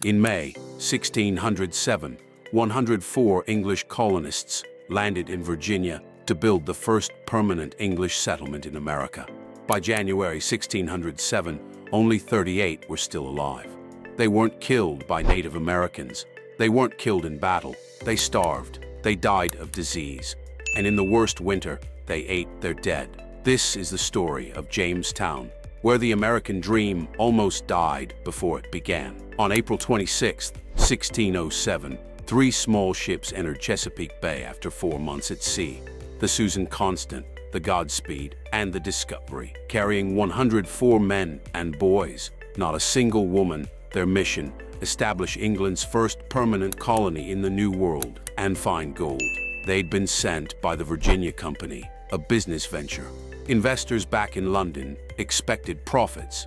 In May 1607, 104 English colonists landed in Virginia to build the first permanent English settlement in America. By January 1607, only 38 were still alive. They weren't killed by Native Americans. They weren't killed in battle. They starved. They died of disease. And in the worst winter, they ate their dead. This is the story of Jamestown, where the American dream almost died before it began. On April 26, 1607, 3 small ships entered Chesapeake Bay after 4 months at sea. The Susan Constant, the Godspeed, and the Discovery, carrying 104 men and boys, not a single woman. Their mission: establish England's first permanent colony in the New World and find gold. They'd been sent by the Virginia Company, a business venture. Investors back in London expected profits.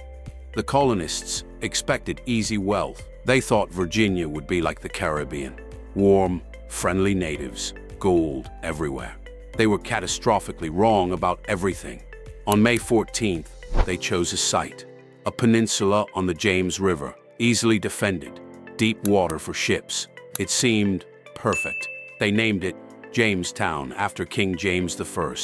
The colonists expected easy wealth. They thought Virginia would be like the Caribbean: warm, friendly natives, gold everywhere. They were catastrophically wrong about everything. On May 14th, they chose a site: a peninsula on the James River, easily defended, deep water for ships. It seemed perfect. They named it Jamestown after King James I.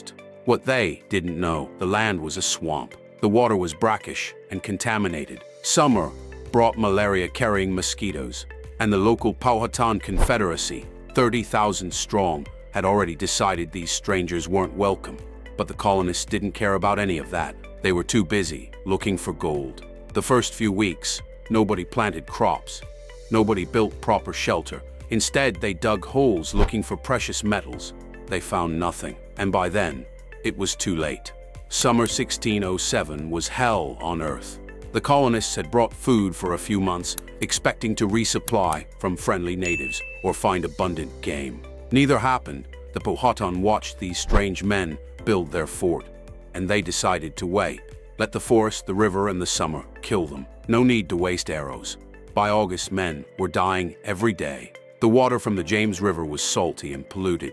What they didn't know, the land was a swamp. The water was brackish and contaminated. Summer brought malaria-carrying mosquitoes, and the local Powhatan Confederacy, 30,000 strong, had already decided these strangers weren't welcome. But the colonists didn't care about any of that. They were too busy looking for gold. The first few weeks, nobody planted crops. Nobody built proper shelter. Instead, they dug holes looking for precious metals. They found nothing, and by then, it was too late. Summer 1607 was hell on earth. The colonists had brought food for a few months, expecting to resupply from friendly natives or find abundant game. Neither happened. The Powhatan watched these strange men build their fort, and they decided to wait. Let the forest, the river, and the summer kill them. No need to waste arrows. By August, men were dying every day. The water from the James River was salty and polluted.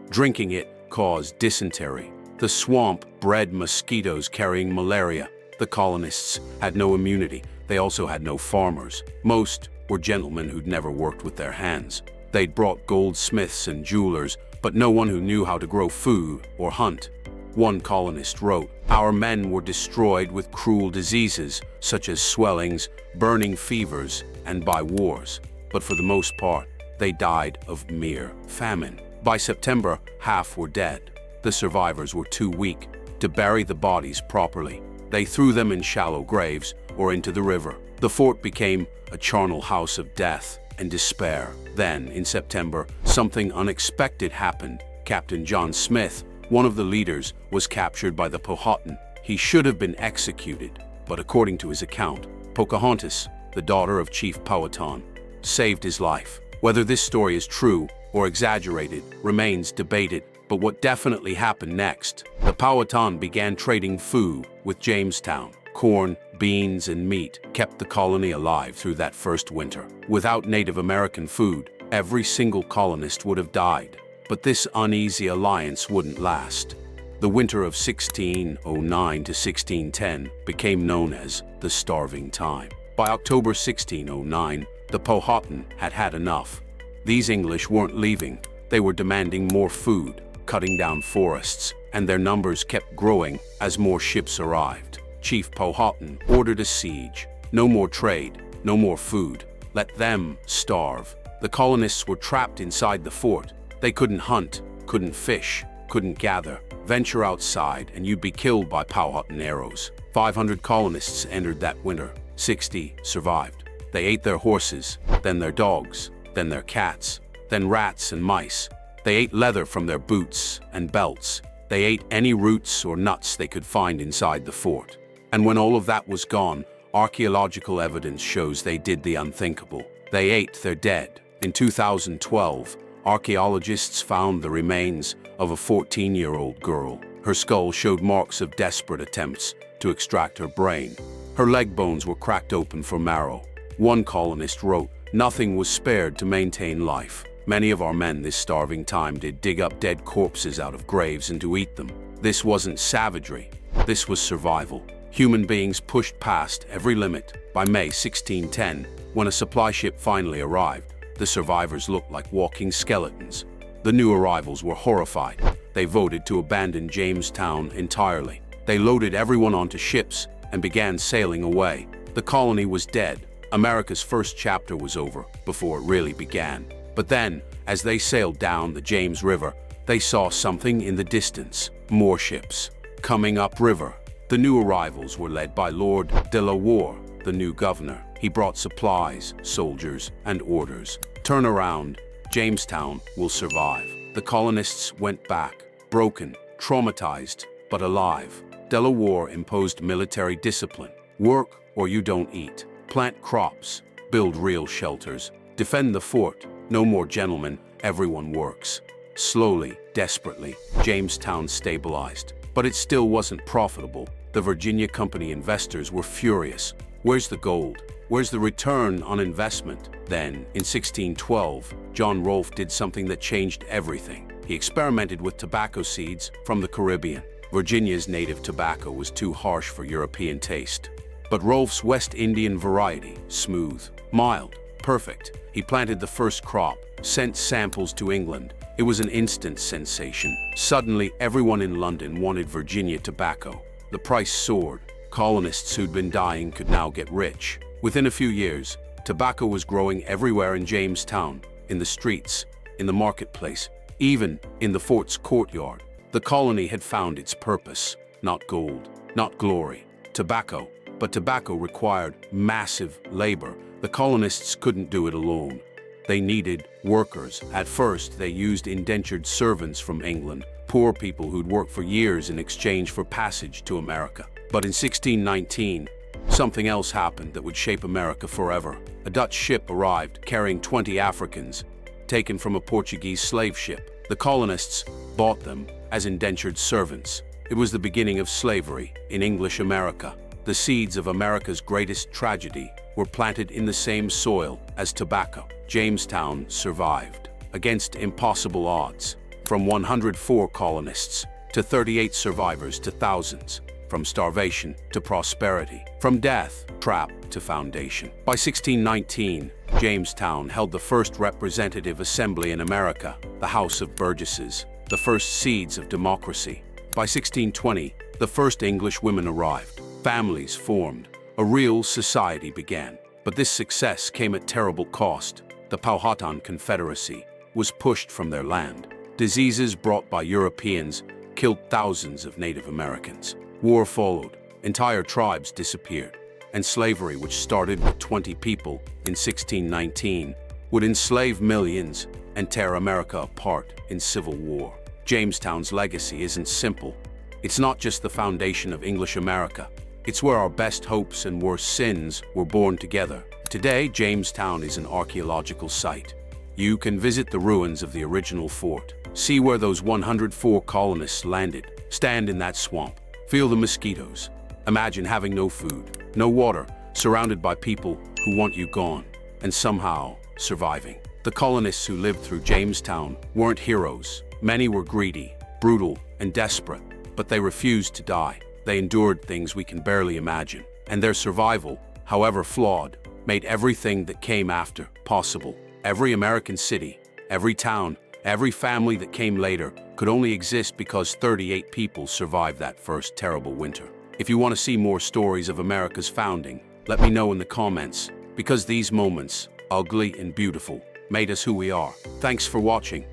Drinking it caused dysentery. The swamp bred mosquitoes carrying malaria. The colonists had no immunity. They also had no farmers. Most were gentlemen who'd never worked with their hands. They'd brought goldsmiths and jewelers, but no one who knew how to grow food or hunt. One colonist wrote, "Our men were destroyed with cruel diseases, such as swellings, burning fevers, and by wars. But for the most part, they died of mere famine." By September, half were dead. The survivors were too weak to bury the bodies properly. They threw them in shallow graves or into the river. The fort became a charnel house of death and despair. Then, in September, something unexpected happened. Captain John Smith, one of the leaders, was captured by the Powhatan. He should have been executed, but according to his account, Pocahontas, the daughter of Chief Powhatan, saved his life. Whether this story is true or exaggerated remains debated, but what definitely happened next: the Powhatan began trading food with Jamestown. Corn, beans, and meat kept the colony alive through that first winter. Without Native American food, every single colonist would have died. But this uneasy alliance wouldn't last. The winter of 1609 to 1610 became known as the Starving Time. By October 1609, the Powhatan had had enough. These English weren't leaving. They were demanding more food, cutting down forests, and their numbers kept growing as more ships arrived. Chief Powhatan ordered a siege. No more trade, no more food. Let them starve. The colonists were trapped inside the fort. They couldn't hunt, couldn't fish, couldn't gather. Venture outside and you'd be killed by Powhatan arrows. 500 colonists entered that winter. 60 survived. They ate their horses, then their dogs, then their cats, then rats and mice. They ate leather from their boots and belts. They ate any roots or nuts they could find inside the fort. And when all of that was gone, archaeological evidence shows they did the unthinkable. They ate their dead. In 2012, archaeologists found the remains of a 14-year-old girl. Her skull showed marks of desperate attempts to extract her brain. Her leg bones were cracked open for marrow. One colonist wrote, "Nothing was spared to maintain life. Many of our men this starving time did dig up dead corpses out of graves and to eat them. This wasn't savagery. This was survival." Human beings pushed past every limit. By May 1610, When a supply ship finally arrived, the survivors looked like walking skeletons. The new arrivals were horrified. They voted to abandon Jamestown entirely. They loaded everyone onto ships and began sailing away. The colony was dead. America's first chapter was over before it really began. But then, as they sailed down the James River, they saw something in the distance. More ships coming upriver. The new arrivals were led by Lord de la Warr, the new governor. He brought supplies, soldiers, and orders. Turn around. Jamestown will survive. The colonists went back, broken, traumatized, but alive. De la Warr imposed military discipline. Work or you don't eat. Plant crops, build real shelters, defend the fort. No more gentlemen, everyone works. Slowly, desperately, Jamestown stabilized. But it still wasn't profitable. The Virginia Company investors were furious. Where's the gold? Where's the return on investment? Then, in 1612, John Rolfe did something that changed everything. He experimented with tobacco seeds from the Caribbean. Virginia's native tobacco was too harsh for European taste. But Rolfe's West Indian variety, smooth, mild, perfect. He planted the first crop, sent samples to England. It was an instant sensation. Suddenly, everyone in London wanted Virginia tobacco. The price soared. Colonists who'd been dying could now get rich. Within a few years, tobacco was growing everywhere in Jamestown, in the streets, in the marketplace, even in the fort's courtyard. The colony had found its purpose. Not gold, not glory, tobacco. But tobacco required massive labor. The colonists couldn't do it alone. They needed workers. At first, they used indentured servants from England, poor people who'd worked for years in exchange for passage to America. But in 1619, something else happened that would shape America forever. A Dutch ship arrived carrying 20 Africans, taken from a Portuguese slave ship. The colonists bought them as indentured servants. It was the beginning of slavery in English America. The seeds of America's greatest tragedy were planted in the same soil as tobacco. Jamestown survived against impossible odds. From 104 colonists to 38 survivors to thousands. From starvation to prosperity. From death, trap to foundation. By 1619, Jamestown held the first representative assembly in America, the House of Burgesses, the first seeds of democracy. By 1620, the first English women arrived. Families formed. A real society began. But this success came at terrible cost. The Powhatan Confederacy was pushed from their land. Diseases brought by Europeans killed thousands of Native Americans. War followed. Entire tribes disappeared. And slavery, which started with 20 people in 1619, would enslave millions and tear America apart in civil war. Jamestown's legacy isn't simple. It's not just the foundation of English America. It's where our best hopes and worst sins were born together. Today, Jamestown is an archaeological site. You can visit the ruins of the original fort, see where those 104 colonists landed, stand in that swamp, feel the mosquitoes. Imagine having no food, no water, surrounded by people who want you gone, and somehow surviving. The colonists who lived through Jamestown weren't heroes. Many were greedy, brutal, and desperate, but they refused to die. They endured things we can barely imagine, and their survival, however flawed, made everything that came after possible. Every American city, every town, every family that came later could only exist because 38 people survived that first terrible winter. If you want to see more stories of America's founding, let me know in the comments, because these moments, ugly and beautiful, made us who we are. Thanks for watching.